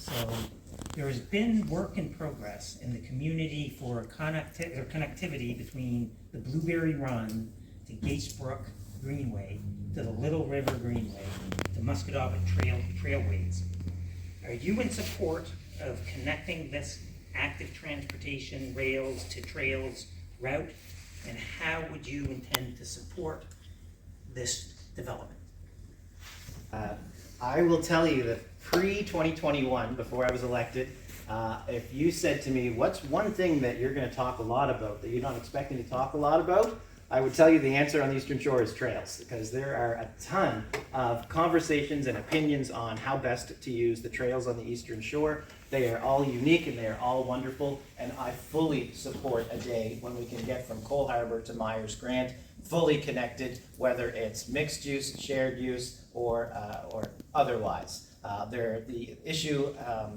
So there has been work in progress in the community for connectivity between the Blueberry Run to Gaetz Brook Greenway to the Little River Greenway to Musquodoboit Trailways. Are you in support of connecting this active transportation rails to trails route? And how would you intend to support this development? I will tell you that pre-2021, before I was elected, if you said to me, what's one thing that you're going to talk a lot about that you're not expecting to talk a lot about, I would tell you the answer on the Eastern Shore is trails, because there are a ton of conversations and opinions on how best to use the trails on the Eastern Shore. They are all unique and they are all wonderful, and I fully support a day when we can get from Cole Harbour to Myers Grant fully connected, whether it's mixed use, shared use, or otherwise. The issue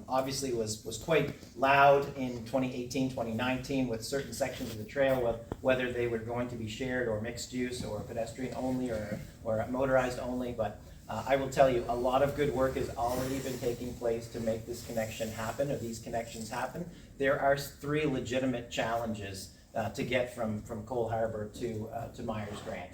obviously was quite loud in 2018, 2019 with certain sections of the trail, whether they were going to be shared or mixed use or pedestrian only or motorized only. But I will tell you, a lot of good work has already been taking place to make this connection happen, or these connections happen. There are 3 legitimate challenges to get from Cole Harbour to Myers Grant.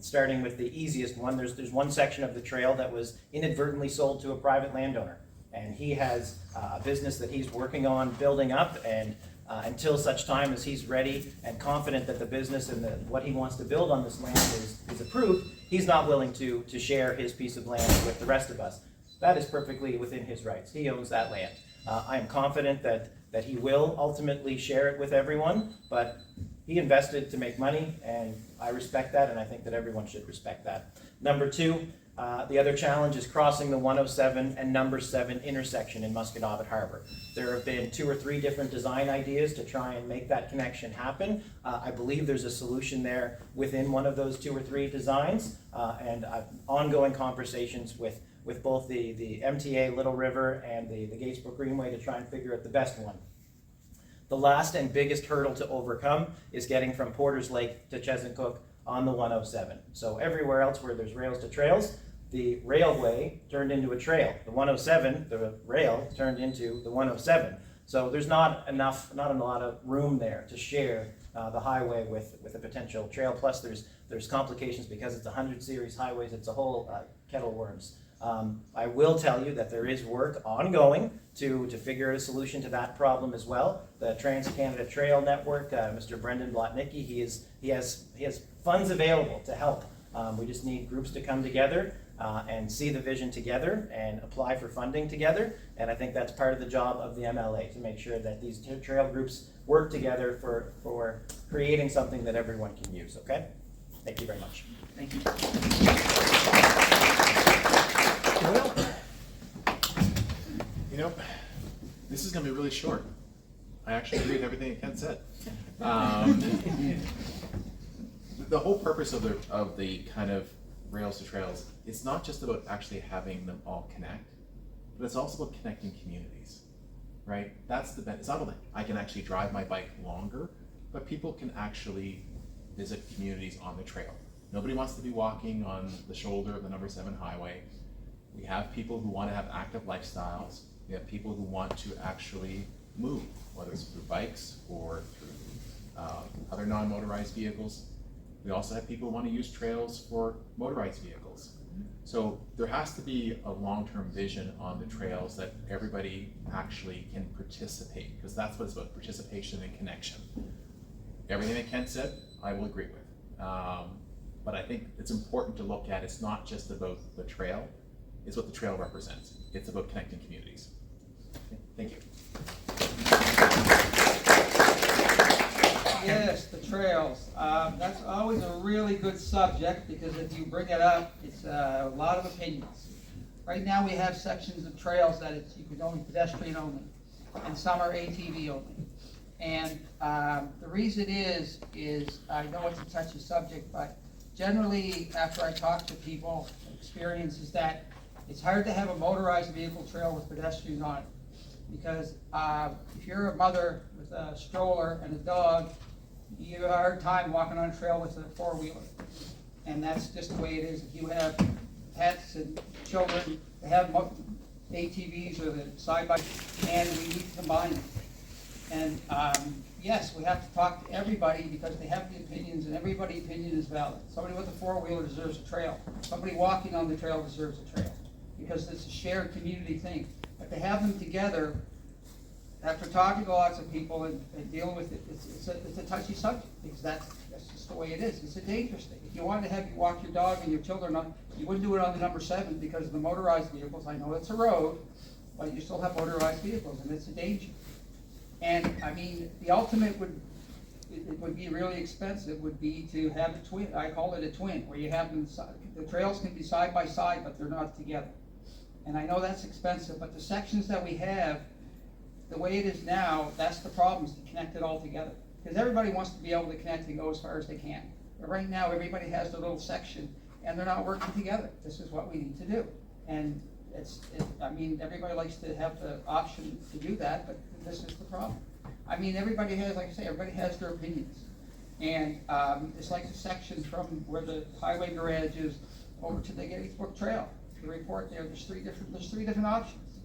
Starting with the easiest one, there's one section of the trail that was inadvertently sold to a private landowner, and he has a business that he's working on building up, and until such time as he's ready and confident that the business and what he wants to build on this land is approved, he's not willing to share his piece of land with the rest of us. That is perfectly within his rights. He owns that land. I am confident that he will ultimately share it with everyone, but he invested to make money, and I respect that, and I think that everyone should respect that. Number 2, the other challenge is crossing the 107 and number 7 intersection in Musquodoboit Harbour. There have been 2 or 3 different design ideas to try and make that connection happen. I believe there's a solution there within one of those 2 or 3 designs, and ongoing conversations with both the MTA Little River and the Gaetz Brook Greenway to try and figure out the best one. The last and biggest hurdle to overcome is getting from Porters Lake to Chesuncook on the 107. So everywhere else where there's rails to trails, the railway turned into a trail. The 107, the rail turned into the 107. So there's not a lot of room there to share the highway with a potential trail. Plus there's complications because it's 100 series highways. It's a whole kettle of worms. I will tell you that there is work ongoing to figure out a solution to that problem as well. The Trans-Canada Trail Network, Mr. Brendan Blotnicki, he has funds available to help. We just need groups to come together and see the vision together and apply for funding together. And I think that's part of the job of the MLA, to make sure that these trail groups work together for creating something that everyone can use, okay? Thank you very much. Thank you. Doyle? You know, this is going to be really short. I actually agree with everything that Ken said. The whole purpose of the kind of rails to trails, it's not just about actually having them all connect, but it's also about connecting communities, right? That's the benefit. It's not only I can actually drive my bike longer, but people can actually visit communities on the trail. Nobody wants to be walking on the shoulder of the number 7 highway. We have people who want to have active lifestyles. We have people who want to actually move, whether it's through bikes or through other non-motorized vehicles. We also have people who want to use trails for motorized vehicles. So there has to be a long-term vision on the trails that everybody actually can participate, because that's what it's about, participation and connection. Everything that Ken said, I will agree with. But I think it's important to look at, it's not just about the trail, it's what the trail represents. It's about connecting communities. Okay, thank you. Yes, the trails. That's always a really good subject, because if you bring it up, it's a lot of opinions. Right now we have sections of trails that you can only pedestrian only, and some are ATV only. And the reason is I know it's a touchy subject, but generally after I talk to people, experience is that it's hard to have a motorized vehicle trail with pedestrians on it. Because if you're a mother with a stroller and a dog, you have a hard time walking on a trail with a 4-wheeler. And that's just the way it is. If you have pets and children, they have ATVs or the side-by, and we need to combine them. And, yes, we have to talk to everybody because they have the opinions, and everybody's opinion is valid. Somebody with a four-wheeler deserves a trail. Somebody walking on the trail deserves a trail, because it's a shared community thing. But to have them together, after talking to lots of people and dealing with it, it's a touchy subject, because that's just the way it is. It's a dangerous thing. If you wanted to have you walk your dog and your children on, you wouldn't do it on the number 7 because of the motorized vehicles. I know it's a road, but you still have motorized vehicles, and it's a danger. And, I mean, the ultimate it would be really expensive, would be to have a twin, I call it a twin, where you have them, the trails can be side by side, but they're not together. And I know that's expensive, but the sections that we have, the way it is now, that's the problem, is to connect it all together. Because everybody wants to be able to connect and go as far as they can. But right now, everybody has their little section, and they're not working together. This is what we need to do. And I mean, everybody likes to have the option to do that, but this is the problem. I mean, everybody has, like I say, everybody has their opinions. And it's like the section from where the highway garage is over to the Gaetz Brook Trail. The report there's three different options.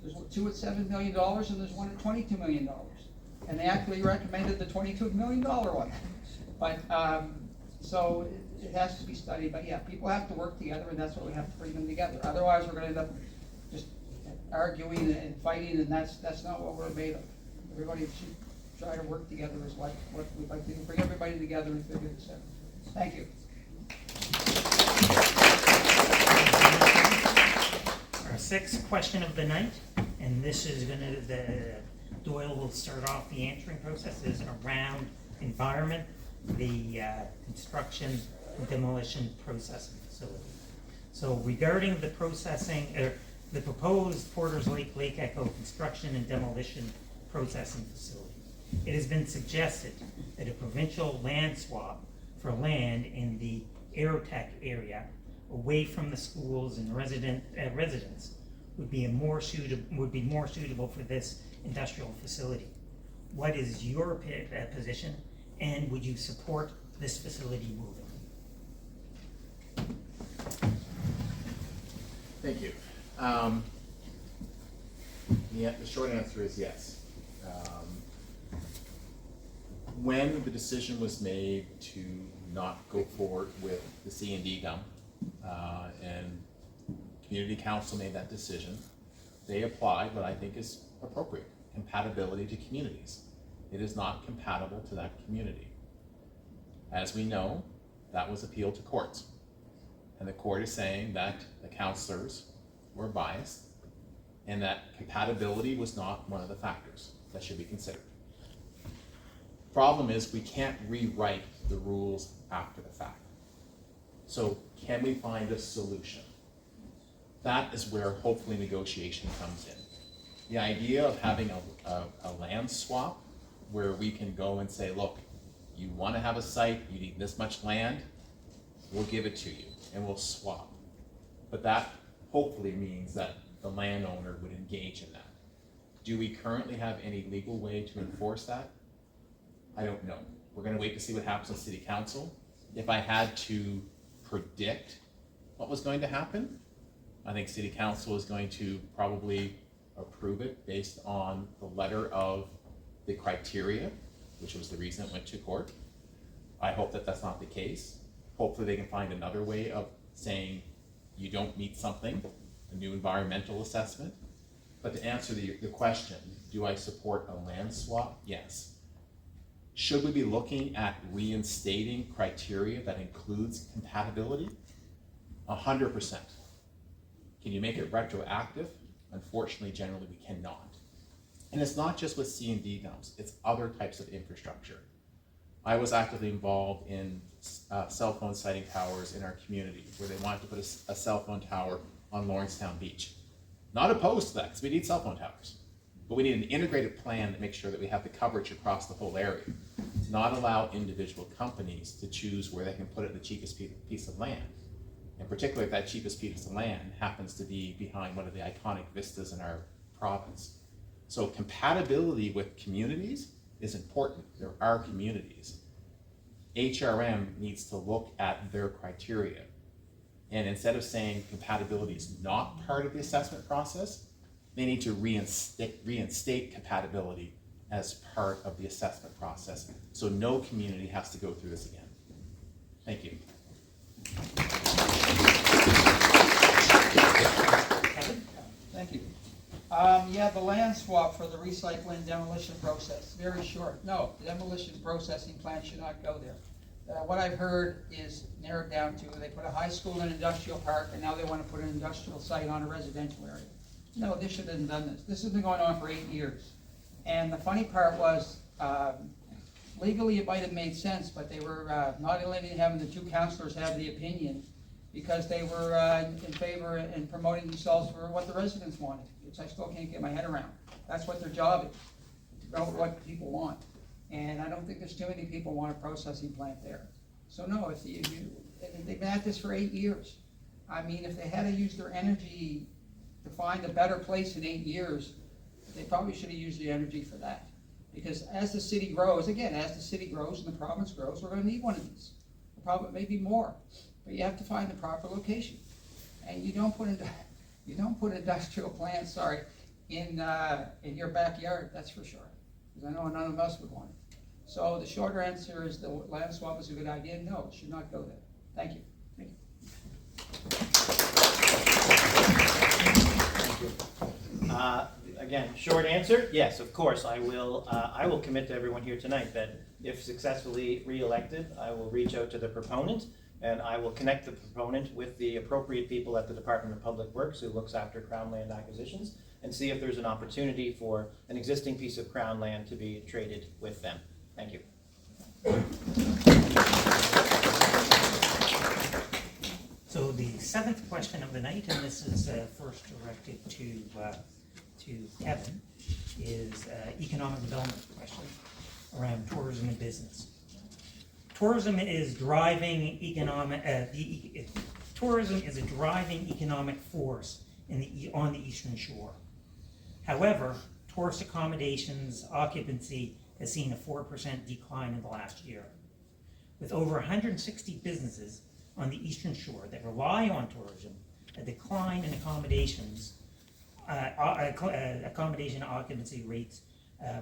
There's two at $7 million, and there's one at $22 million. And they actually recommended the $22 million one. But, so it has to be studied, but yeah, people have to work together, and that's what we have to bring them together. Otherwise, we're gonna end up just arguing and fighting, and that's not what we're made of. Everybody should try to work together is what we'd like to do, bring everybody together and figure this out. Thank you. Our sixth question of the night, and this is Doyle will start off the answering process, is around environment, the construction and demolition processing facility. So regarding the processing, the proposed Porter's Lake Echo construction and demolition processing facility, it has been suggested that a provincial land swap for land in the Aerotech area away from the schools and residents would be more suitable for this industrial facility. What is your position, and would you support this facility moving? Thank you. Yeah, the short answer is yes. When the decision was made to not go forward with the C&D gum, and Community Council made that decision, they applied what I think is appropriate, compatibility to communities. It is not compatible to that community. As we know, that was appealed to courts. And the court is saying that the councillors were biased and that compatibility was not one of the factors that should be considered. Problem is, we can't rewrite the rules after the fact. So can we find a solution? That is where hopefully negotiation comes in. The idea of having a land swap where we can go and say, look, you want to have a site, you need this much land, we'll give it to you and we'll swap. But that hopefully means that the landowner would engage in that. Do we currently have any legal way to enforce that? I don't know. We're going to wait to see what happens with City Council. If I had to predict what was going to happen, I think City Council is going to probably approve it based on the letter of the criteria, which was the reason it went to court. I hope that that's not the case. Hopefully they can find another way of saying you don't meet something, a new environmental assessment. But to answer the question, do I support a land swap? Yes. Should we be looking at reinstating criteria that includes compatibility? 100%. Can you make it retroactive? Unfortunately, generally we cannot. And it's not just with C&D dumps, it's other types of infrastructure. I was actively involved in cell phone siting towers in our community where they wanted to put a cell phone tower on Lawrencetown Beach. Not opposed to that, because we need cell phone towers. But we need an integrated plan that makes sure that we have the coverage across the whole area. To not allow individual companies to choose where they can put it in the cheapest piece of land. And particularly if that cheapest piece of land happens to be behind one of the iconic vistas in our province. So compatibility with communities is important. There are communities. HRM needs to look at their criteria. And instead of saying compatibility is not part of the assessment process, they need to reinstate compatibility as part of the assessment process, so no community has to go through this again. Thank you. Kevin? Thank you. Yeah, the land swap for the recycling demolition process, very short. No, the demolition processing plant should not go there. What I've heard is narrowed down to, they put a high school in an industrial park, and now they want to put an industrial site on a residential area. No, they shouldn't have done this. This has been going on for 8 years. And the funny part was, legally it might have made sense, but they were not letting having the two councillors have the opinion, because they were in favor and promoting themselves for what the residents wanted, which I still can't get my head around. That's what their job is, to know what people want. And I don't think there's too many people want a processing plant there. So no, if they've been at this for 8 years. I mean, if they had to use their energy to find a better place in 8 years, they probably should have used the energy for that. Because as the city grows, again, as the city grows and the province grows, we're gonna need one of these. Probably maybe more, but you have to find the proper location. And you don't put industrial plants, in your backyard, that's for sure. Because I know none of us would want it. So the shorter answer is the land swap is a good idea. No, it should not go there. Thank you. Thank you. Again, short answer, yes, of course, I will commit to everyone here tonight that if successfully re-elected, I will reach out to the proponent, and I will connect the proponent with the appropriate people at the Department of Public Works who looks after Crown land acquisitions, and see if there's an opportunity for an existing piece of Crown land to be traded with them. Thank you. So the seventh question of the night, and this is first directed to Kevin, is economic development question around tourism and business. Tourism is driving economic. Tourism is a driving economic force on the Eastern Shore. However, tourist accommodations occupancy has seen a 4% decline in the last year. With over 160 businesses on the Eastern Shore that rely on tourism, a decline in accommodation occupancy rates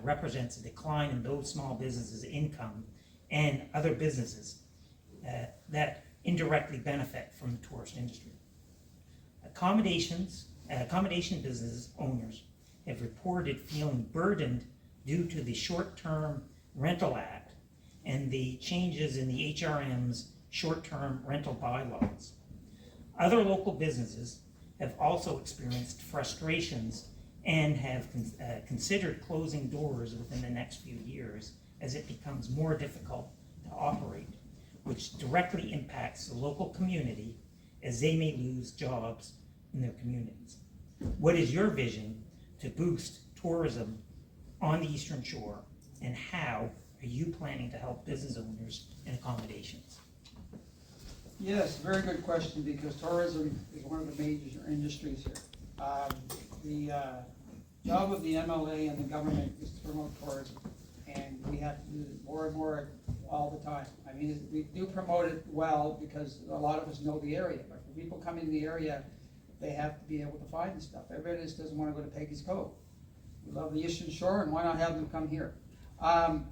represents a decline in those small businesses' income and other businesses that indirectly benefit from the tourist industry. Accommodation business owners have reported feeling burdened due to the Short-Term Rental Act and the changes in the HRM's short-term rental bylaws. Other local businesses have also experienced frustrations and have considered closing doors within the next few years as it becomes more difficult to operate, which directly impacts the local community as they may lose jobs in their communities. What is your vision to boost tourism on the Eastern Shore, and how are you planning to help business owners and accommodations? Yes, very good question, because tourism is one of the major industries here. The job of the MLA and the government is to promote tourism, and we have to do it more and more all the time. I mean, we do promote it well because a lot of us know the area, but for people coming to the area, they have to be able to find the stuff. Everybody just doesn't want to go to Peggy's Cove. We love the Eastern Shore, and why not have them come here?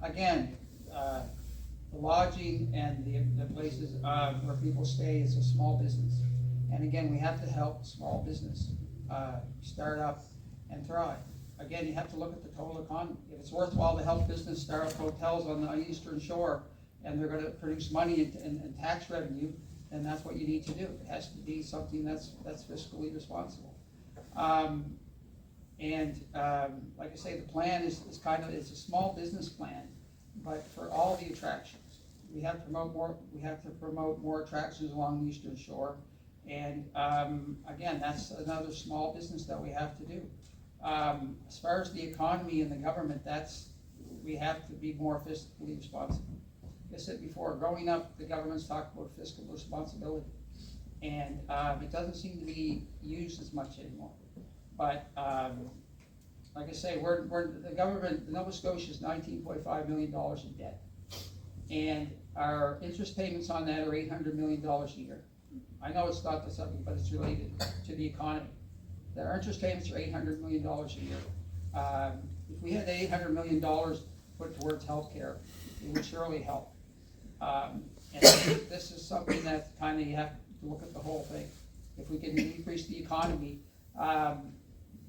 Again, the lodging and the places where people stay is a small business. And again, we have to help small business start up and thrive. Again, you have to look at the total economy. If it's worthwhile to help business start up hotels on the Eastern Shore and they're going to produce money and tax revenue, then that's what you need to do. It has to be something that's fiscally responsible. Like I say, the plan is it's a small business plan, but for all the attractions. We have to promote more attractions along the Eastern Shore. And again, that's another small business that we have to do. As far as the economy and the government, we have to be more fiscally responsible. Like I said before, growing up, the government's talked about fiscal responsibility. And it doesn't seem to be used as much anymore. But like I say, the government, Nova Scotia is $19.5 million in debt. And our interest payments on that are $800 million a year. I know it's not the subject, but it's related to the economy. Their interest payments are $800 million a year. If we had $800 million put towards healthcare, it would surely help. And this is something that kind of you have to look at the whole thing. If we can increase the economy,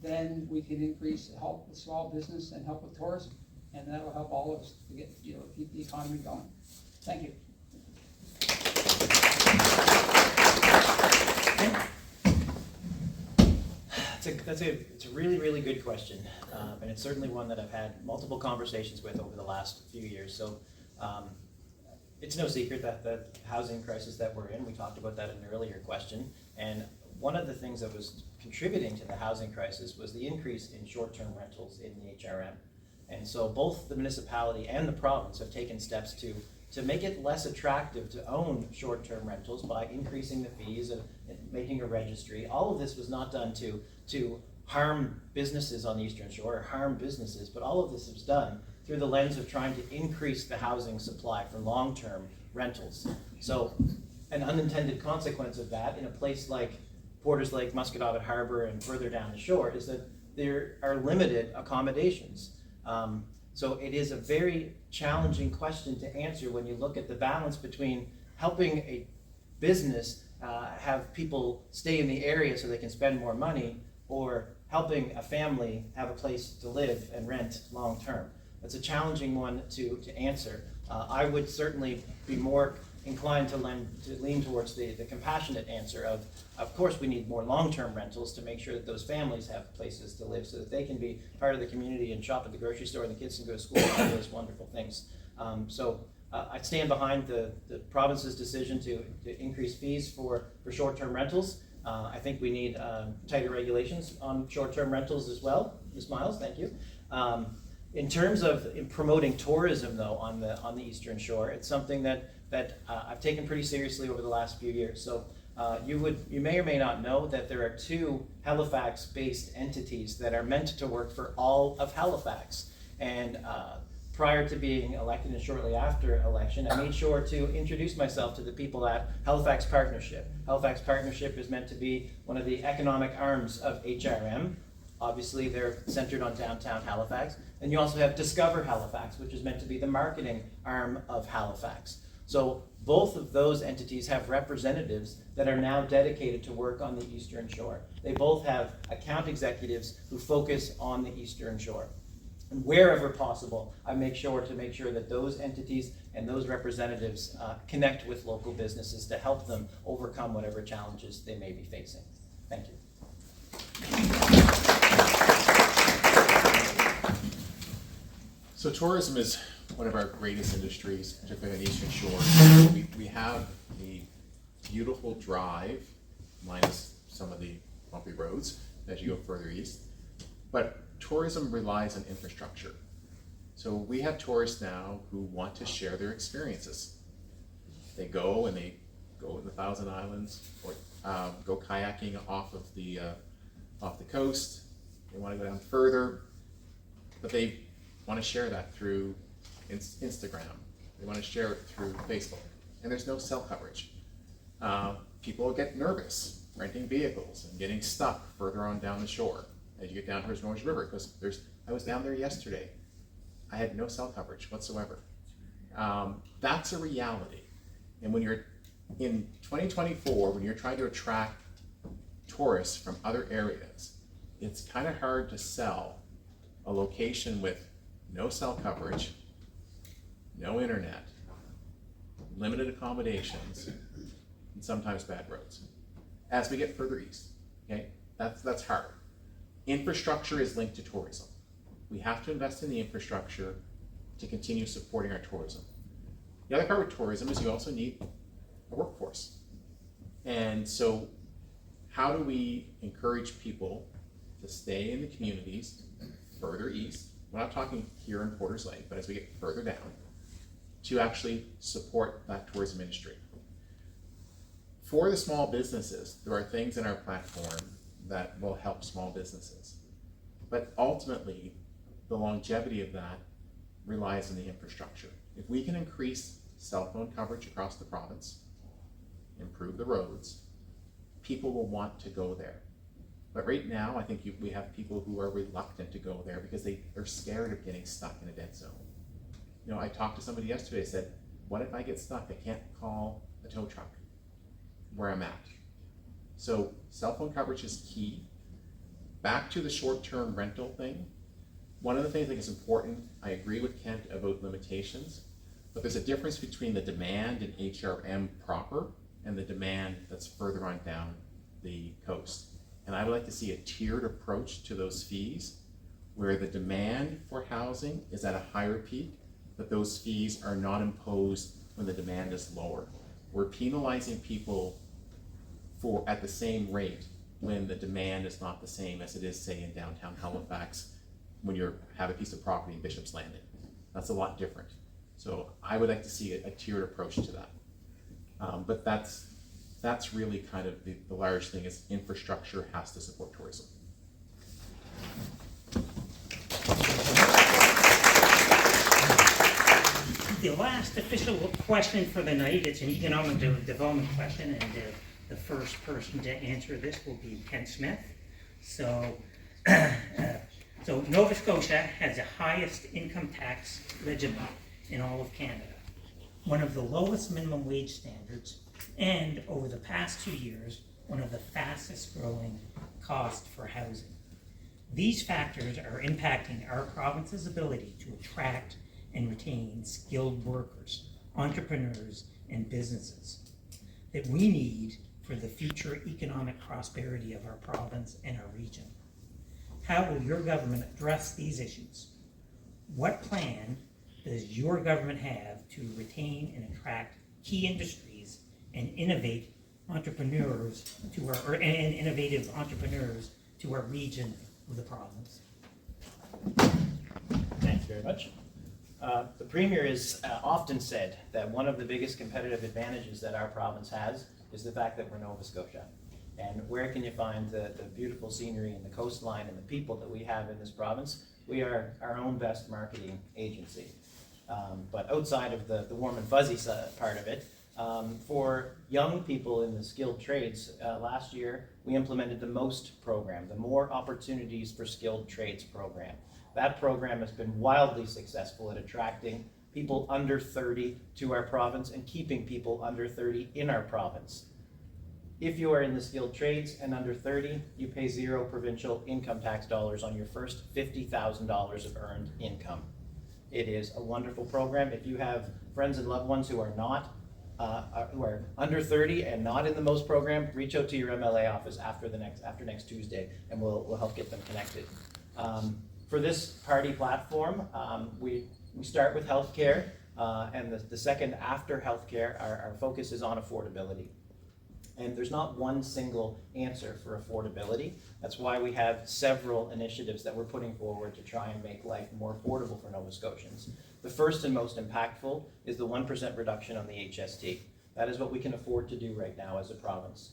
then we can help with small business and help with tourism. And that'll help all of us to get, keep the economy going. Thank you. It's a really, really good question, and it's certainly one that I've had multiple conversations with over the last few years. So it's no secret that the housing crisis that we're in, we talked about that in an earlier question, and one of the things that was contributing to the housing crisis was the increase in short-term rentals in the HRM. And so both the municipality and the province have taken steps to make it less attractive to own short-term rentals by increasing the fees and making a registry. All of this was not done to harm businesses on the Eastern Shore or harm businesses, but all of this was done through the lens of trying to increase the housing supply for long-term rentals. So an unintended consequence of that in a place like Porters Lake, Musquodoboit Harbor, and further down the shore is that there are limited accommodations. So it is a very challenging question to answer when you look at the balance between helping a business have people stay in the area so they can spend more money, or helping a family have a place to live and rent long term. That's a challenging one to answer. I would certainly be more inclined to lean towards the compassionate answer of course we need more long-term rentals to make sure that those families have places to live so that they can be part of the community and shop at the grocery store and the kids can go to school and all those wonderful things. I stand behind the province's decision to increase fees for short-term rentals. I think we need tighter regulations on short-term rentals as well. Ms. Miles, thank you. In terms of promoting tourism, though, on the Eastern Shore, it's something that I've taken pretty seriously over the last few years. So you may or may not know that there are 2 Halifax-based entities that are meant to work for all of Halifax. And prior to being elected and shortly after election, I made sure to introduce myself to the people at Halifax Partnership. Halifax Partnership is meant to be one of the economic arms of HRM. Obviously, they're centered on downtown Halifax. And you also have Discover Halifax, which is meant to be the marketing arm of Halifax. So both of those entities have representatives that are now dedicated to work on the Eastern Shore. They both have account executives who focus on the Eastern Shore. And wherever possible, I make sure that those entities and those representatives connect with local businesses to help them overcome whatever challenges they may be facing. Thank you. So tourism is one of our greatest industries, particularly on the Eastern Shore. We have a beautiful drive, minus some of the bumpy roads as you go further east. But tourism relies on infrastructure. So we have tourists now who want to share their experiences. They go in the Thousand Islands, or go kayaking off the coast. They want to go down further, but they want to share that through Instagram. They want to share it through Facebook, and there's no cell coverage. People get nervous renting vehicles and getting stuck further on down the shore as you get down towards North River, because I was down there yesterday. I had no cell coverage whatsoever. That's a reality. And when you're in 2024, when you're trying to attract tourists from other areas, it's kind of hard to sell a location with no cell coverage, no internet, limited accommodations, and sometimes bad roads. As we get further east, okay, that's hard. Infrastructure is linked to tourism. We have to invest in the infrastructure to continue supporting our tourism. The other part with tourism is you also need a workforce. And so how do we encourage people to stay in the communities further east? We're not talking here in Porters Lake, but as we get further down, to actually support that tourism industry. For the small businesses, there are things in our platform that will help small businesses. But ultimately, the longevity of that relies on the infrastructure. If we can increase cell phone coverage across the province, improve the roads, people will want to go there. But right now, I think we have people who are reluctant to go there because they are scared of getting stuck in a dead zone. You know, I talked to somebody yesterday, I said, what if I get stuck? I can't call a tow truck where I'm at. So cell phone coverage is key. Back to the short-term rental thing. One of the things I think is important, I agree with Kent about limitations, but there's a difference between the demand in HRM proper and the demand that's further on down the coast. And I would like to see a tiered approach to those fees where the demand for housing is at a higher peak, but those fees are not imposed when the demand is lower. We're penalizing people at the same rate when the demand is not the same as it is, say, in downtown Halifax when you have a piece of property in Bishop's Landing. That's a lot different. So I would like to see a tiered approach to that. But that's really kind of the large thing, is infrastructure has to support tourism. The last official question for the night, it's an economic development question, and the first person to answer this will be Kent Smith. So, so Nova Scotia has the highest income tax regime in all of Canada, one of the lowest minimum wage standards, and over the past 2 years, one of the fastest growing costs for housing. These factors are impacting our province's ability to attract and retain skilled workers, entrepreneurs, and businesses that we need for the future economic prosperity of our province and our region. How will your government address these issues? What plan does your government have to retain and attract key industries and innovative entrepreneurs to our region of the province? Thanks very much. The Premier has often said that one of the biggest competitive advantages that our province has is the fact that we're Nova Scotia. And where can you find the beautiful scenery and the coastline and the people that we have in this province? We are our own best marketing agency. But outside of the warm and fuzzy part of it, for young people in the skilled trades, last year we implemented the MOST program, the More Opportunities for Skilled Trades program. That program has been wildly successful at attracting people under 30 to our province and keeping people under 30 in our province. If you are in the skilled trades and under 30, you pay 0 provincial income tax dollars on your first $50,000 of earned income. It is a wonderful program. If you have friends and loved ones who are not, who are under 30 and not in the MOST program, reach out to your MLA office after next Tuesday, and we'll help get them connected. For this party platform, we start with healthcare, and the second after healthcare, our focus is on affordability. And there's not one single answer for affordability. That's why we have several initiatives that we're putting forward to try and make life more affordable for Nova Scotians. The first and most impactful is the 1% reduction on the HST. That is what we can afford to do right now as a province.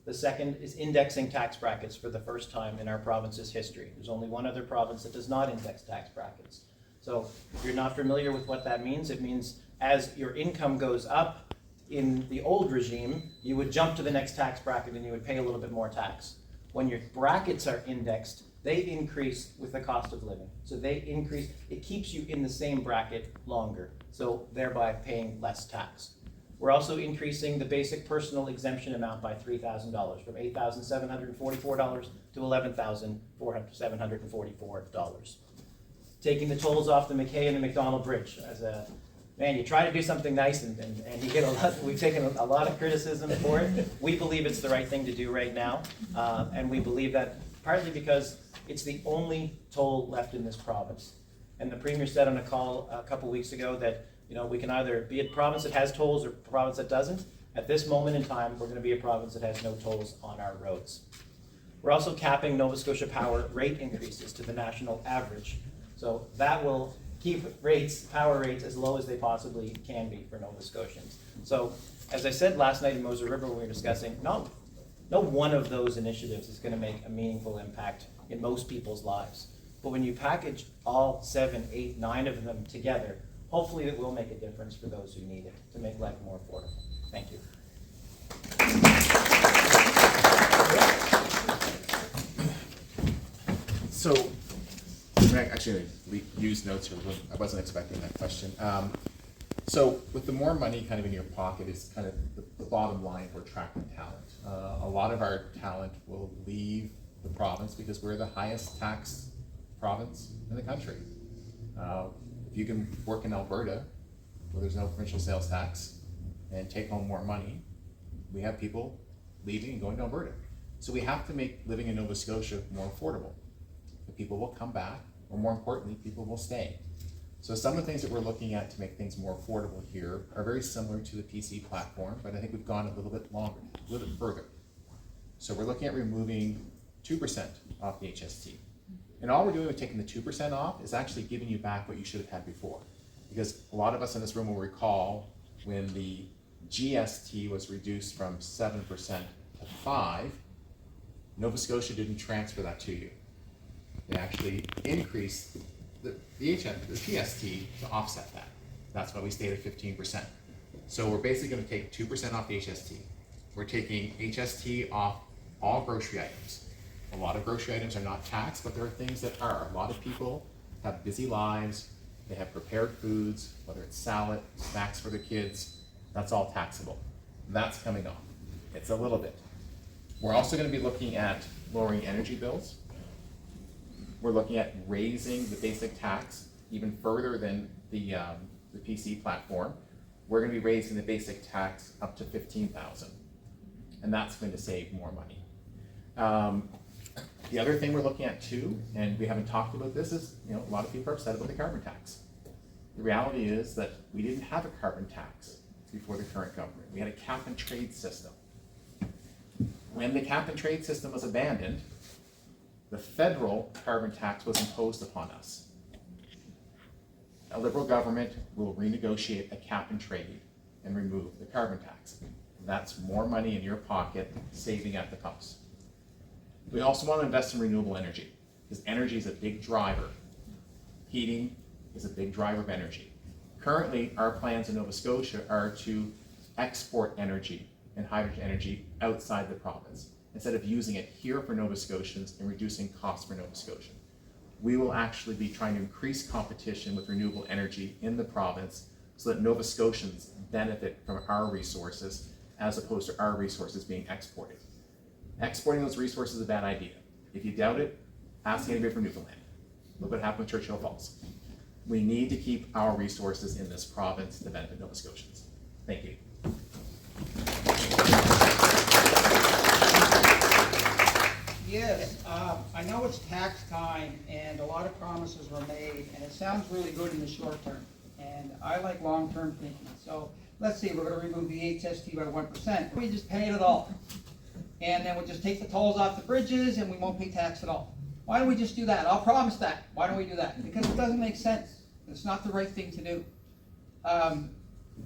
The second is indexing tax brackets for the first time in our province's history. There's only one other province that does not index tax brackets. So if you're not familiar with what that means, it means as your income goes up, in the old regime, you would jump to the next tax bracket and you would pay a little bit more tax. When your brackets are indexed, they increase with the cost of living. So they increase, it keeps you in the same bracket longer, so thereby paying less tax. We're also increasing the basic personal exemption amount by $3,000, from $8,744 to $11,744. Taking the tolls off the McKay and the McDonald Bridge as a man, you try to do something nice and you get a lot, we've taken a lot of criticism for it. We believe it's the right thing to do right now. And we believe that partly because it's the only toll left in this province. And the Premier said on a call a couple weeks ago that, you know, we can either be a province that has tolls or a province that doesn't. At this moment in time, we're going to be a province that has no tolls on our roads. We're also capping Nova Scotia Power rate increases to the national average. So that will keep power rates as low as they possibly can be for Nova Scotians. So, as I said last night in Moser River when we were discussing, no one of those initiatives is going to make a meaningful impact in most people's lives. But when you package all 7, 8, 9 of them together, hopefully it will make a difference for those who need it to make life more affordable. Thank you. So, I'm gonna actually use notes here. I wasn't expecting that question. So with the more money kind of in your pocket is kind of the bottom line for attracting talent. A lot of our talent will leave the province because we're the highest taxed province in the country. If you can work in Alberta, where there's no provincial sales tax, and take home more money, we have people leaving and going to Alberta. So we have to make living in Nova Scotia more affordable. The people will come back, or more importantly, people will stay. So some of the things that we're looking at to make things more affordable here are very similar to the PC platform, but I think we've gone a little bit longer, a little bit further. So we're looking at removing 2% off the HST. And all we're doing with taking the 2% off is actually giving you back what you should have had before. Because a lot of us in this room will recall when the GST was reduced from 7% to 5%, Nova Scotia didn't transfer that to you. They actually increased the PST to offset that. That's why we stayed at 15%. So we're basically going to take 2% off the HST. We're taking HST off all grocery items. A lot of grocery items are not taxed, but there are things that are. A lot of people have busy lives. They have prepared foods, whether it's salad, snacks for their kids. That's all taxable. That's coming off. It's a little bit. We're also going to be looking at lowering energy bills. We're looking at raising the basic tax even further than the PC platform. We're going to be raising the basic tax up to $15,000, and that's going to save more money. The other thing we're looking at too, and we haven't talked about this, is a lot of people are upset about the carbon tax. The reality is that we didn't have a carbon tax before the current government. We had a cap and trade system. When the cap and trade system was abandoned, the federal carbon tax was imposed upon us. A Liberal government will renegotiate a cap and trade and remove the carbon tax. That's more money in your pocket, saving at the pumps. We also want to invest in renewable energy, because energy is a big driver. Heating is a big driver of energy. Currently, our plans in Nova Scotia are to export energy and hydrogen energy outside the province, instead of using it here for Nova Scotians and reducing costs for Nova Scotia. We will actually be trying to increase competition with renewable energy in the province so that Nova Scotians benefit from our resources as opposed to our resources being exported. Exporting those resources is a bad idea. If you doubt it, ask anybody from Newfoundland. Look what happened with Churchill Falls. We need to keep our resources in this province to benefit Nova Scotians. Thank you. Yes, I know it's tax time and a lot of promises were made and it sounds really good in the short term. And I like long-term thinking. So let's see, we're gonna remove the HST by 1%. We just pay it all. And then we'll just take the tolls off the bridges and we won't pay tax at all. Why don't we just do that? I'll promise that. Why don't we do that? Because it doesn't make sense. It's not the right thing to do.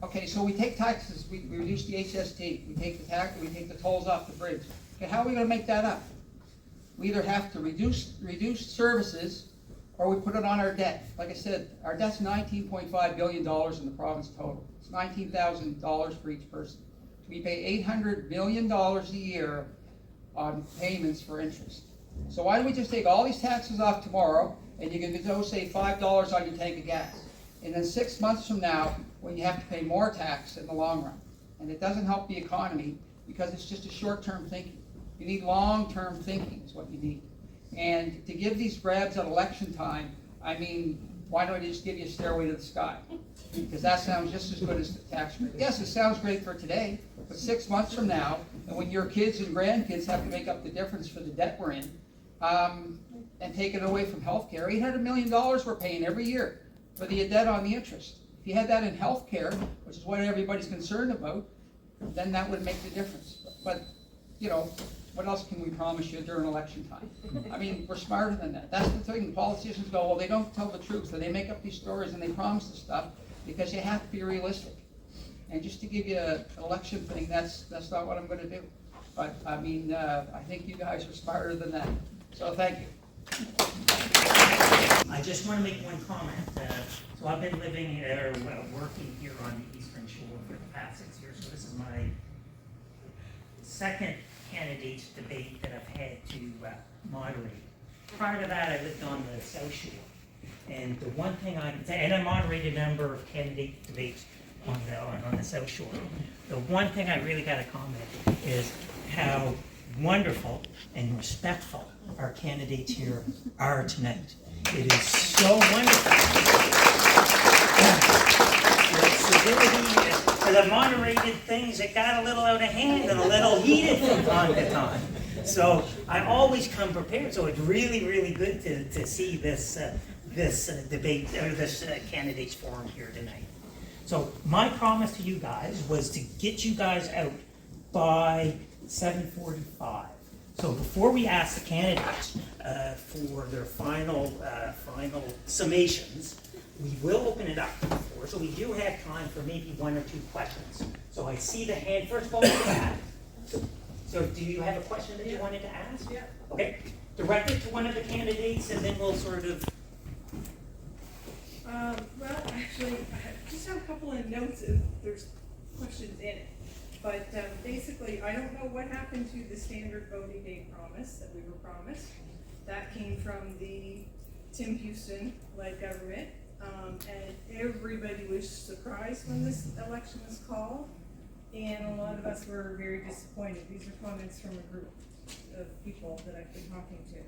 Okay, so we take taxes, we reduce the HST, we take the tolls off the bridge. Okay, how are we gonna make that up? We either have to reduce services or we put it on our debt. Like I said, our debt's $19.5 billion in the province total. It's $19,000 for each person. We pay $800 million a year on payments for interest. So why don't we just take all these taxes off tomorrow and you can go save $5 on your tank of gas. And then 6 months from now, when you have to pay more tax in the long run. And it doesn't help the economy because it's just a short-term thinking. You need long-term thinking is what you need. And to give these grabs at election time, I mean, why don't I just give you a stairway to the sky? Because that sounds just as good as the tax rate. Yes, it sounds great for today, but 6 months from now, and when your kids and grandkids have to make up the difference for the debt we're in, and take it away from healthcare, $800 million we're paying every year for the debt on the interest. If you had that in healthcare, which is what everybody's concerned about, then that would make the difference. But, what else can we promise you during election time? I mean, we're smarter than that. That's the thing. Politicians go, well, they don't tell the truth, and they make up these stories and they promise the stuff because you have to be realistic. And just to give you an election thing, that's not what I'm going to do. But I mean, I think you guys are smarter than that. So thank you. I just want to make one comment. So I've been living or working here on the Eastern Shore for the past 6 years. So this is my second candidates debate that I've had to moderate. prior to that, I lived on the South Shore. And the one thing I can say, and I moderated a number of candidate debates on the South Shore. The one thing I really got to comment is how wonderful and respectful our candidates here are tonight. It is so wonderful. The civility, the moderated things that got a little out of hand and a little heated from time to time. So I always come prepared. So it's really, really good to see this debate or this candidates forum here tonight. So my promise to you guys was to get you guys out by 7:45. So before we ask the candidates for their final summations, we will open it up to the floor. So we do have time for maybe one or two questions. So I see the hand. First of all, Pat. So do you have a question that you wanted to ask? Yeah. Okay. Direct it to one of the candidates, and then we'll sort of. Well, actually, I just have a couple of notes if there's questions in it. But basically, I don't know what happened to the standard voting day promise that we were promised. That came from the Tim Houston-led government. And everybody was surprised when this election was called. And a lot of us were very disappointed. These are comments from a group of people that I've been talking to.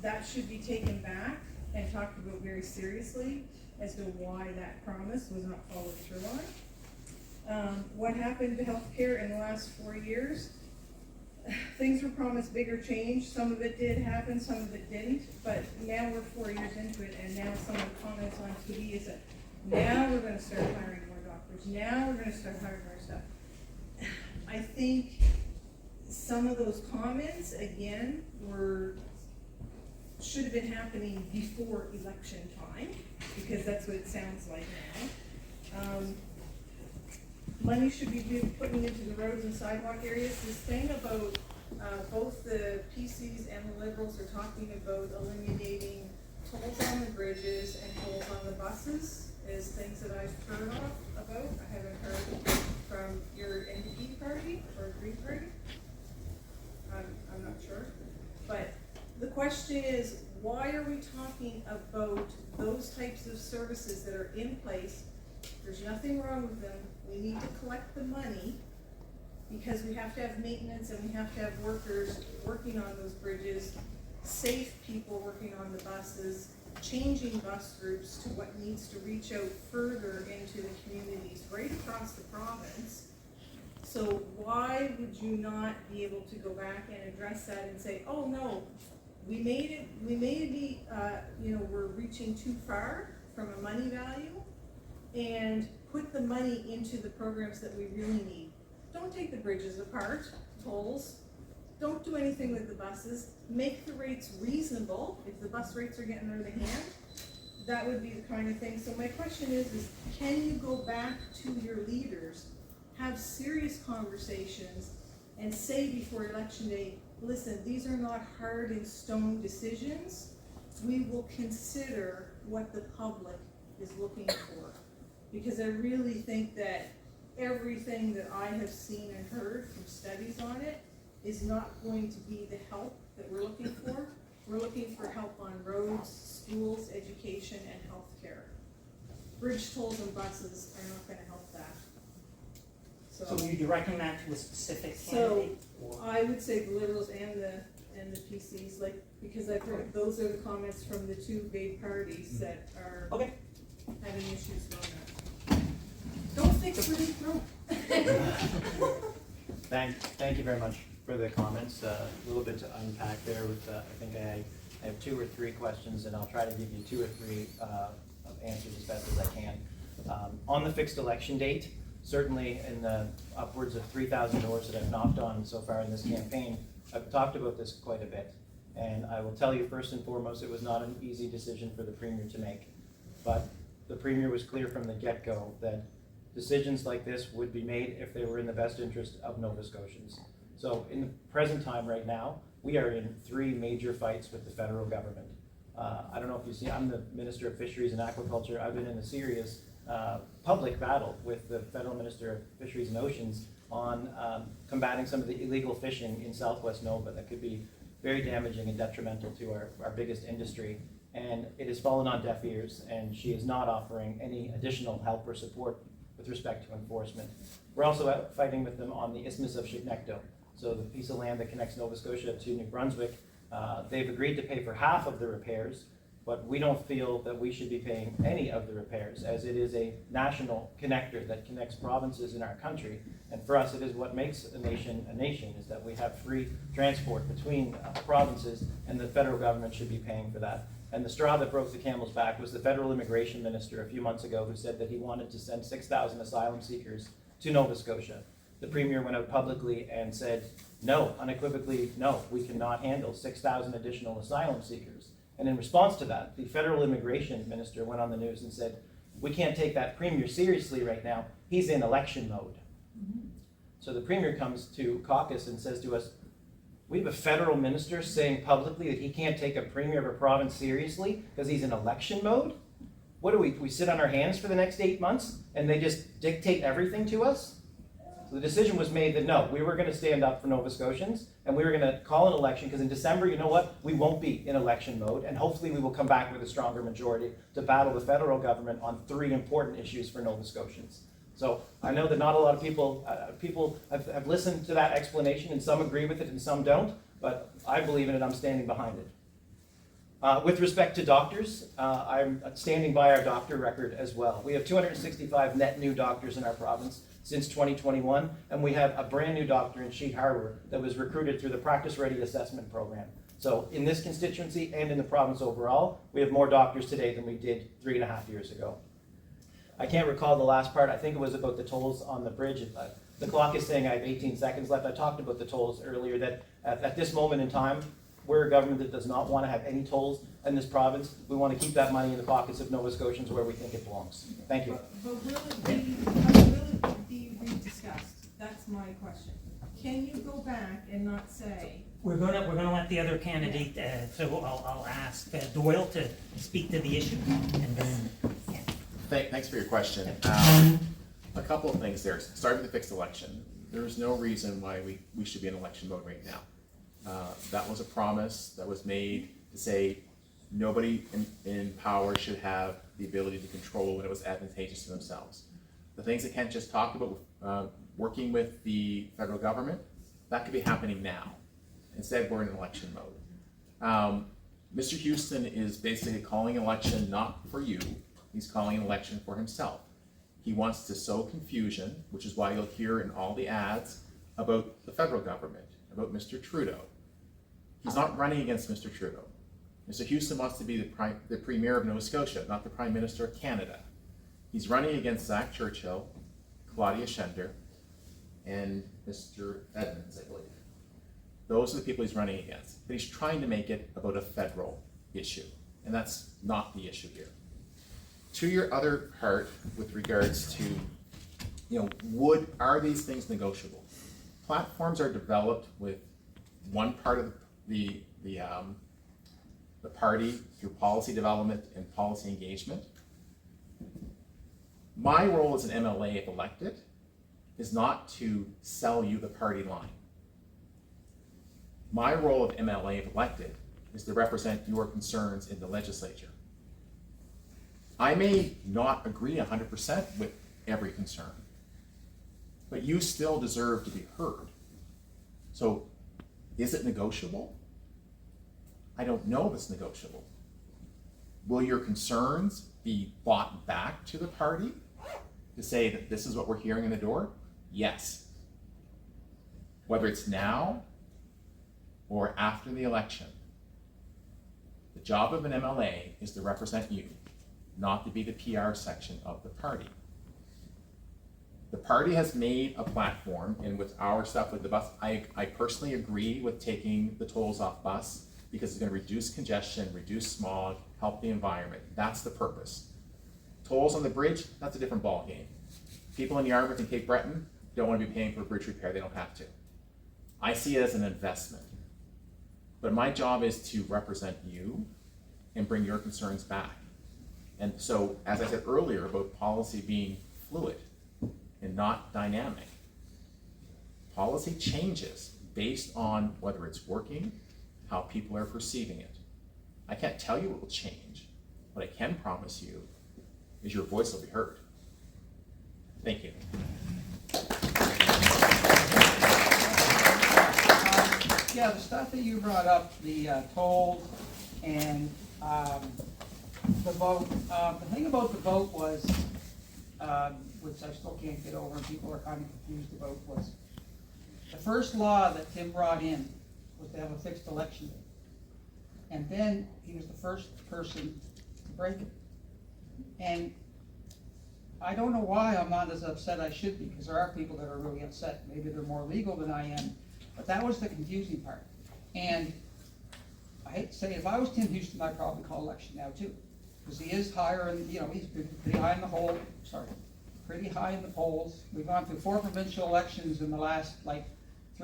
That should be taken back and talked about very seriously as to why that promise was not followed through on. What happened to healthcare in the last 4 years? Things were promised bigger change. Some of it did happen, some of it didn't. But now we're 4 years into it, and now some of the comments on TV is that now we're going to start hiring more doctors. Now we're going to start hiring more stuff. I think some of those comments, again, should have been happening before election time, because that's what it sounds like now. Money should be putting into the roads and sidewalk areas. This thing about both the PCs and the Liberals are talking about eliminating tolls on the bridges and tolls on the buses is things that I've heard about. I haven't heard from your NDP party or Green Party. I'm not sure. But the question is, why are we talking about those types of services that are in place? There's nothing wrong with them. We need to collect the money because we have to have maintenance and we have to have workers working on those bridges, safe people working on the buses, changing bus routes to what needs to reach out further into the communities right across the province. So why would you not be able to go back and address that and say, oh no, we may be, we're reaching too far from a money value, and put the money into the programs that we really need. Don't take the bridges apart, tolls. Don't do anything with the buses. Make the rates reasonable. If the bus rates are getting out of hand, that would be the kind of thing. So my question is can you go back to your leaders, have serious conversations, and say before election day, listen, these are not hard and stone decisions. We will consider what the public is looking for. Because I really think that everything that I have seen and heard from studies on it is not going to be the help that we're looking for. We're looking for help on roads, schools, education, and healthcare. Bridge tolls and buses are not gonna help that. So you're directing that to a specific candidate? So I would say the Liberals and the PCs, because I've heard, those are the comments from the two big parties that are having issues on that. Don't think it's really through. Thank you very much for the comments. A little bit to unpack there with, I think I have 2 or 3 questions, and I'll try to give you 2 or 3 answers as best as I can. On the fixed election date, certainly in the upwards of 3,000 doors that I've knocked on so far in this campaign, I've talked about this quite a bit. And I will tell you first and foremost, it was not an easy decision for the Premier to make. But the Premier was clear from the get-go that decisions like this would be made if they were in the best interest of Nova Scotians. So in the present time right now, we are in 3 major fights with the federal government. I don't know if you see, I'm the Minister of Fisheries and Aquaculture. I've been in a serious public battle with the Federal Minister of Fisheries and Oceans on combating some of the illegal fishing in Southwest Nova that could be very damaging and detrimental to our biggest industry. And it has fallen on deaf ears, and she is not offering any additional help or support with respect to enforcement. We're also out fighting with them on the Isthmus of Chignecto, so the piece of land that connects Nova Scotia to New Brunswick. They've agreed to pay for half of the repairs, but we don't feel that we should be paying any of the repairs, as it is a national connector that connects provinces in our country. And for us, it is what makes a nation, is that we have free transport between provinces, and the federal government should be paying for that. And the straw that broke the camel's back was the federal immigration minister a few months ago, who said that he wanted to send 6,000 asylum seekers to Nova Scotia. The premier went out publicly and said, no, unequivocally, no, we cannot handle 6,000 additional asylum seekers. And in response to that, the federal immigration minister went on the news and said, we can't take that premier seriously right now. He's in election mode. So the premier comes to caucus and says to us, we have a federal minister saying publicly that he can't take a premier of a province seriously because he's in election mode? What do we sit on our hands for the next 8 months and they just dictate everything to us? So the decision was made that no, we were going to stand up for Nova Scotians, and we were going to call an election, because in December, you know what, we won't be in election mode, and hopefully we will come back with a stronger majority to battle the federal government on 3 important issues for Nova Scotians. So I know that not a lot of people have listened to that explanation, and some agree with it and some don't, but I believe in it. I'm standing behind it. With respect to doctors, I'm standing by our doctor record as well. We have 265 net new doctors in our province since 2021, and we have a brand new doctor in Sheet Harbour that was recruited through the Practice Ready Assessment Program. So in this constituency and in the province overall, we have more doctors today than we did 3.5 years ago. I can't recall the last part. I think it was about the tolls on the bridge. The clock is saying I have 18 seconds left. I talked about the tolls earlier, that at this moment in time, we're a government that does not want to have any tolls in this province. We want to keep that money in the pockets of Nova Scotians where we think it belongs. Thank you. But will it be rediscussed? That's my question. Can you go back and not say? We're gonna let the other candidate, so I'll ask Doyle to speak to the issue, and then, yeah. Thanks for your question. A couple of things there. Starting with the fixed election, there's no reason why we should be in election mode right now. That was a promise that was made to say nobody in power should have the ability to control when it was advantageous to themselves. The things that Kent just talked about, working with the federal government, that could be happening now. Instead, we're in election mode. Mr. Houston is basically calling an election not for you, he's calling an election for himself. He wants to sow confusion, which is why you'll hear in all the ads about the federal government, about Mr. Trudeau. He's not running against Mr. Trudeau. Mr. Houston wants to be the Premier of Nova Scotia, not the Prime Minister of Canada. He's running against Zach Churchill, Claudia Schender, and Mr. Edmonds, I believe. Those are the people he's running against. But he's trying to make it about a federal issue, and that's not the issue here. To your other part with regards to, are these things negotiable? Platforms are developed with one part of the party through policy development and policy engagement. My role as an MLA, if elected, is not to sell you the party line. My role of MLA, if elected, is to represent your concerns in the legislature. I may not agree 100% with every concern, but you still deserve to be heard. So, is it negotiable? I don't know if it's negotiable. Will your concerns be brought back to the party to say that this is what we're hearing in the door? Yes. Whether it's now or after the election, the job of an MLA is to represent you, not to be the PR section of the party. The party has made a platform, and with our stuff with the bus, I personally agree with taking the tolls off bus because it's going to reduce congestion, reduce smog, help the environment. That's the purpose. Tolls on the bridge, that's a different ballgame. People in Yarmouth and Cape Breton don't want to be paying for a bridge repair, they don't have to. I see it as an investment. But my job is to represent you and bring your concerns back. And so, as I said earlier about policy being fluid and not dynamic, policy changes based on whether it's working, how people are perceiving it. I can't tell you what will change. What I can promise you is your voice will be heard. Thank you. Yeah, the stuff that you brought up, the tolls and the vote. The thing about the vote was, which I still can't get over and people are kind of confused about, was the first law that Tim brought in was to have a fixed election date. And then he was the first person to break it. And I don't know why I'm not as upset I should be, because there are people that are really upset. Maybe they're more legal than I am, but that was the confusing part. And I hate to say, if I was Tim Houston, I'd probably call election now too, because he is higher, and he's been pretty high in the pretty high in the polls. We've gone through 4 provincial elections in the last 3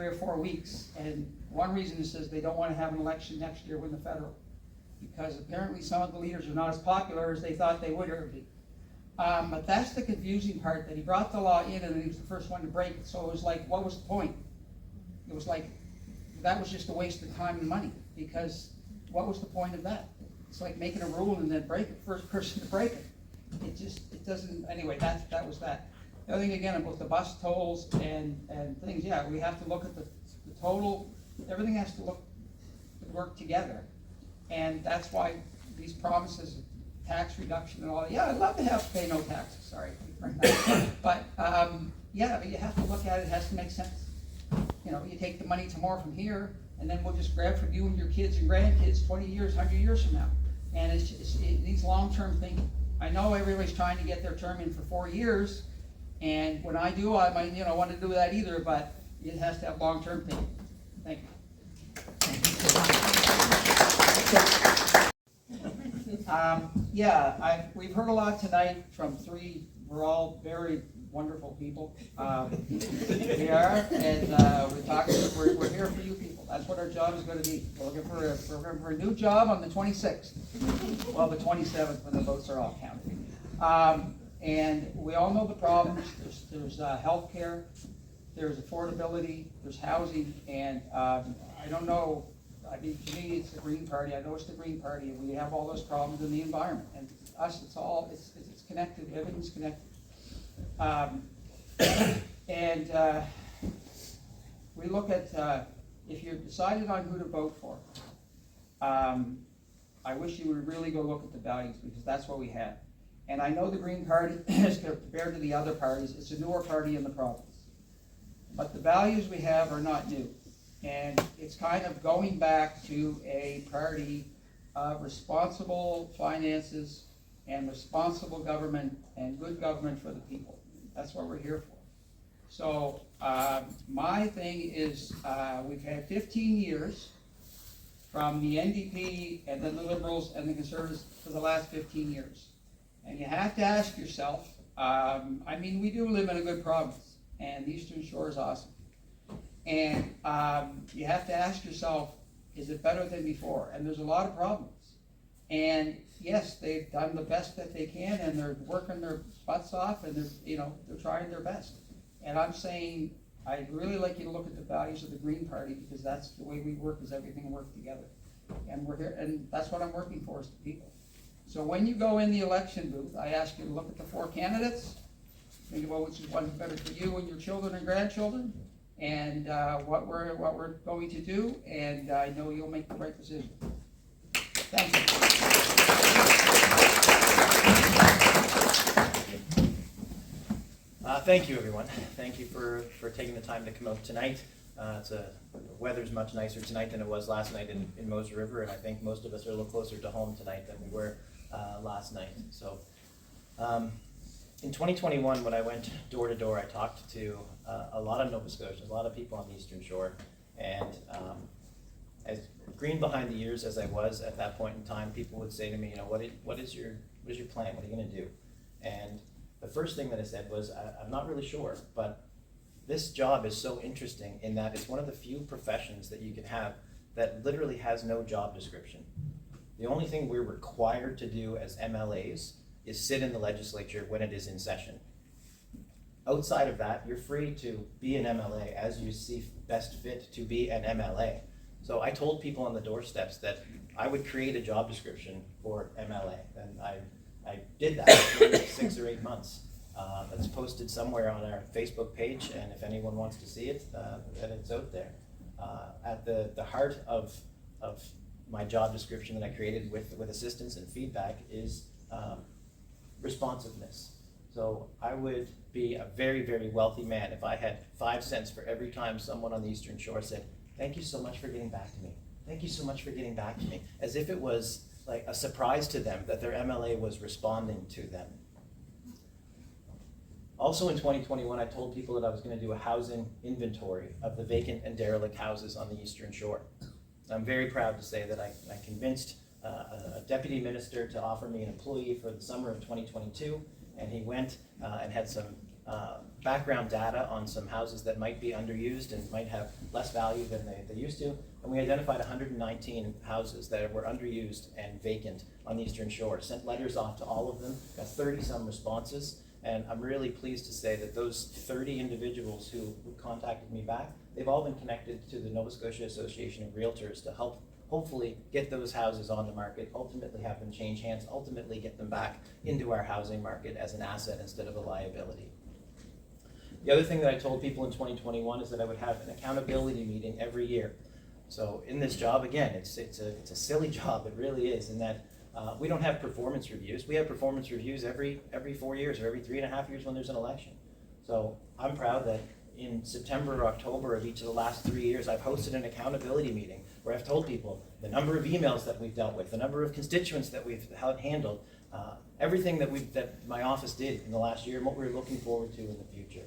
or 4 weeks, and one reason is says they don't want to have an election next year with the federal, because apparently some of the leaders are not as popular as they thought they would ever be. But that's the confusing part, that he brought the law in and he was the first one to break it. So it was like, what was the point? It was like, that was just a waste of time and money, because what was the point of that? It's like making a rule and then break it, first person to break it. It doesn't, anyway, that was that. The other thing again about the bus tolls and things, yeah, we have to look at the total, everything has to work together. And that's why these promises of tax reduction and all that, yeah, I'd love to have to pay no taxes, sorry. But, yeah, but you have to look at it, it has to make sense. You take the money tomorrow from here, and then we'll just grab from you and your kids and grandkids 20 years, 100 years from now. And it needs long-term thinking. I know everybody's trying to get their term in for 4 years, and when I do, I might, want to do that either, but it has to have long-term thinking. Thank you. We've heard a lot tonight from 3, we're all very wonderful people. We are, and we're here for you people. That's what our job is going to be. We're looking for a new job on the 26th. Well, the 27th when the votes are all counted. And we all know the problems. There's health care, there's affordability, there's housing, and I don't know, to me, it's the Green Party. I know it's the Green Party, and we have all those problems in the environment. And us, it's connected, everything's connected. We look at, if you're decided on who to vote for, I wish you would really go look at the values, because that's what we have. And I know the Green Party, as compared to the other parties, it's a newer party in the province. But the values we have are not new. And it's kind of going back to a party of responsible finances and responsible government and good government for the people. That's what we're here for. So my thing is, we've had 15 years from the NDP and then the Liberals and the Conservatives for the last 15 years. And you have to ask yourself, we do live in a good province, and the Eastern Shore is awesome. And you have to ask yourself, is it better than before? And there's a lot of problems. And yes, they've done the best that they can, and they're working their butts off, and they're trying their best. And I'm saying, I'd really like you to look at the values of the Green Party, because that's the way we work, is everything work together. And we're here, and that's what I'm working for, is the people. So when you go in the election booth, I ask you to look at the 4 candidates, think about which is one's better for you and your children and grandchildren, and what we're going to do, and I know you'll make the right decision. Thank you. Thank you, everyone. Thank you for taking the time to come out tonight. The weather's much nicer tonight than it was last night in Mose River, and I think most of us are a little closer to home tonight than we were last night. So, in 2021, when I went door to door, I talked to a lot of Nova Scotians, a lot of people on the Eastern Shore, and as green behind the ears as I was at that point in time, people would say to me, what is your plan? What are you going to do? And the first thing that I said was, I'm not really sure, but this job is so interesting in that it's one of the few professions that you can have that literally has no job description. The only thing we're required to do as MLAs is sit in the legislature when it is in session. Outside of that, you're free to be an MLA as you see best fit to be an MLA. So I told people on the doorsteps that I would create a job description for MLA, and I did that for 6 or 8 months. That's posted somewhere on our Facebook page, and if anyone wants to see it, then it's out there. At the heart of my job description that I created with assistance and feedback is responsiveness. So I would be a very, very wealthy man if I had 5 cents for every time someone on the Eastern Shore said, "Thank you so much for getting back to me. Thank you so much for getting back to me," as if it was like a surprise to them that their MLA was responding to them. Also in 2021, I told people that I was going to do a housing inventory of the vacant and derelict houses on the Eastern Shore. I'm very proud to say that I convinced a deputy minister to offer me an employee for the summer of 2022, and he went and had some background data on some houses that might be underused and might have less value than they used to, and we identified 119 houses that were underused and vacant on the Eastern Shore. Sent letters off to all of them, got 30-some responses, and I'm really pleased to say that those 30 individuals who contacted me back, they've all been connected to the Nova Scotia Association of Realtors to help hopefully get those houses on the market, ultimately have them change hands, ultimately get them back into our housing market as an asset instead of a liability. The other thing that I told people in 2021 is that I would have an accountability meeting every year. So in this job, again, it's a silly job, it really is, in that we don't have performance reviews. We have performance reviews every 4 years or every 3.5 years when there's an election. So I'm proud that in September or October of each of the last 3 years, I've hosted an accountability meeting where I've told people the number of emails that we've dealt with, the number of constituents that we've handled, everything that my office did in the last year and what we're looking forward to in the future.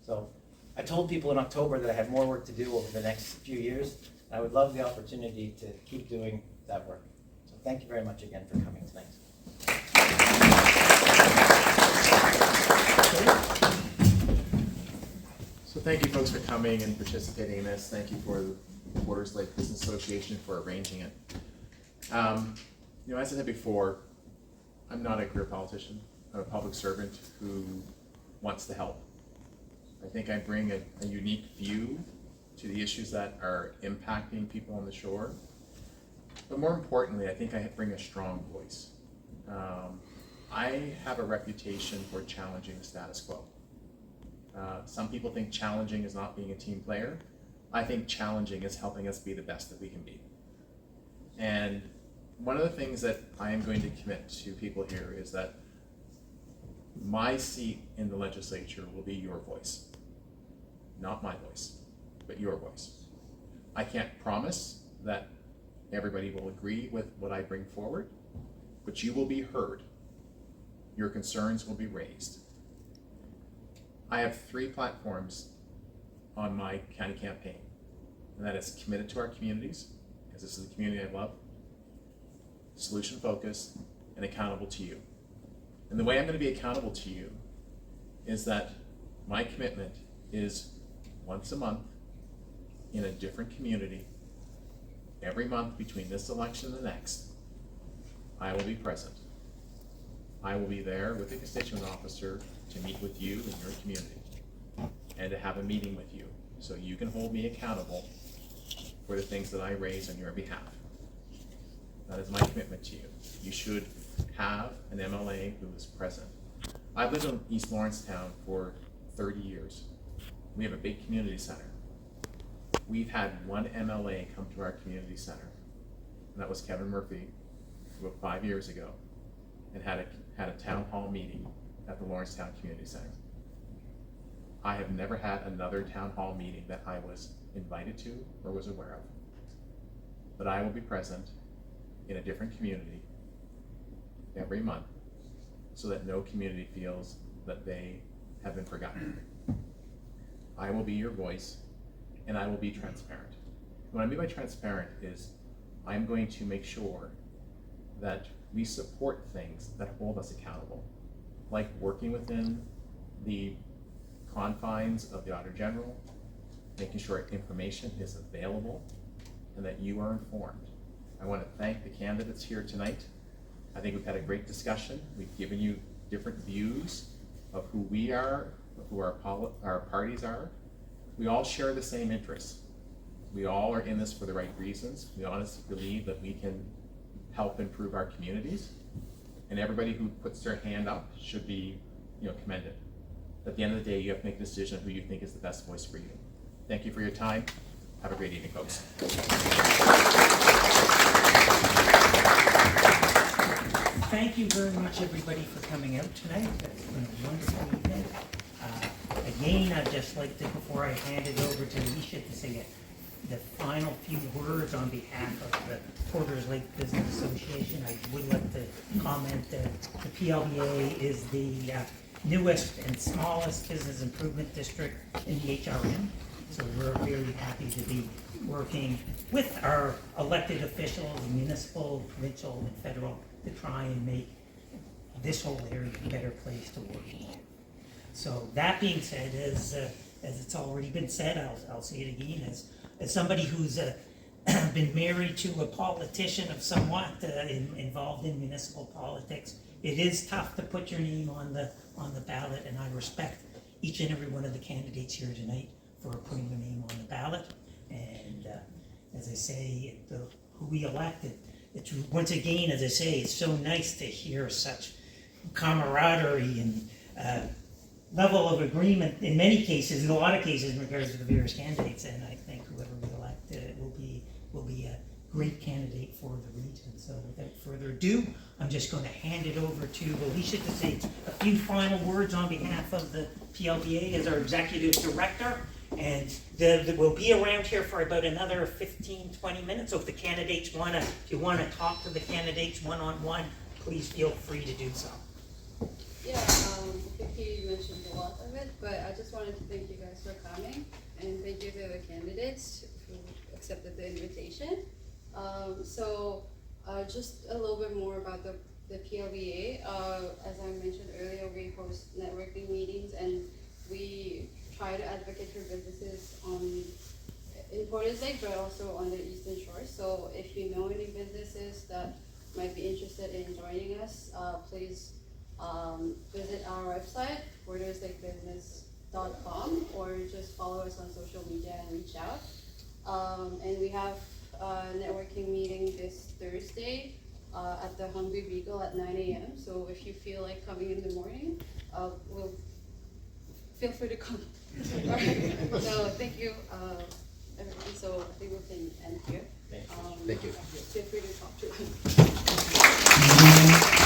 So I told people in October that I had more work to do over the next few years. I would love the opportunity to keep doing that work. So thank you very much again for coming tonight. So thank you folks for coming and participating in this. Thank you for the Borders Lake Business Association for arranging it. As I said before, I'm not a career politician. I'm a public servant who wants to help. I think I bring a unique view to the issues that are impacting people on the shore. But more importantly, I think I bring a strong voice. I have a reputation for challenging the status quo. Some people think challenging is not being a team player. I think challenging is helping us be the best that we can be. And one of the things that I am going to commit to people here is that my seat in the legislature will be your voice. Not my voice, but your voice. I can't promise that everybody will agree with what I bring forward, but you will be heard. Your concerns will be raised. I have 3 platforms on my county campaign, and that is committed to our communities, because this is the community I love, solution focused, and accountable to you. And the way I'm going to be accountable to you is that my commitment is once a month in a different community, every month between this election and the next, I will be present. I will be there with the constituent officer to meet with you in your community and to have a meeting with you so you can hold me accountable for the things that I raise on your behalf. That is my commitment to you. You should have an MLA who is present. I've lived in East Lawrencetown for 30 years. We have a big community center. We've had one MLA come to our community center, and that was Kevin Murphy about 5 years ago, and had a town hall meeting at the Lawrencetown Community Center. I have never had another town hall meeting that I was invited to or was aware of. But I will be present in a different community every month so that no community feels that they have been forgotten. I will be your voice, and I will be transparent. What I mean by transparent is I'm going to make sure that we support things that hold us accountable, like working within the confines of the Auditor General, making sure information is available, and that you are informed. I want to thank the candidates here tonight. I think we've had a great discussion. We've given you different views of who we are, of who our parties are. We all share the same interests. We all are in this for the right reasons. We honestly believe that we can help improve our communities, and everybody who puts their hand up should be, commended. At the end of the day, you have to make a decision of who you think is the best voice for you. Thank you for your time. Have a great evening, folks. Thank you very much, everybody, for coming out tonight. It's been a wonderful evening. Again, I'd just like to, before I hand it over to Alicia, to say the final few words on behalf of the Porters Lake Business Association. I would like to comment that the PLBA is the newest and smallest business improvement district in the HRM. So we're very happy to be working with our elected officials, municipal, provincial, and federal, to try and make this whole area a better place to work in. So that being said, as it's already been said, I'll say it again, as somebody who's been married to a politician of somewhat involved in municipal politics, it is tough to put your name on the ballot, and I respect each and every one of the candidates here tonight for putting their name on the ballot. And as I say, who we elected, it's once again, as I say, it's so nice to hear such camaraderie and level of agreement in many cases, in a lot of cases, in regards to the various candidates. And I think whoever we elect will be a great candidate for the region. So without further ado, I'm just going to hand it over to Alicia to say a few final words on behalf of the PLBA as our executive director. And we'll be around here for about another 15-20 minutes. So if the candidates if you want to talk to the candidates one-on-one, please feel free to do so. Yeah, I think you mentioned a lot of it, but I just wanted to thank you guys for coming, and thank you to the candidates who accepted the invitation. Just a little bit more about the PLBA. As I mentioned earlier, we host networking meetings, and we try to advocate for businesses in Porters Lake, but also on the Eastern Shore. So if you know any businesses that might be interested in joining us, please visit our website, porterslakebusiness.com, or just follow us on social media and reach out. And we have a networking meeting this Thursday at the Hungry Beagle at 9 a.m. So if you feel like coming in the morning, feel free to come. All right. So thank you, everyone. So I think we can end here. Thank you. Feel free to talk to us.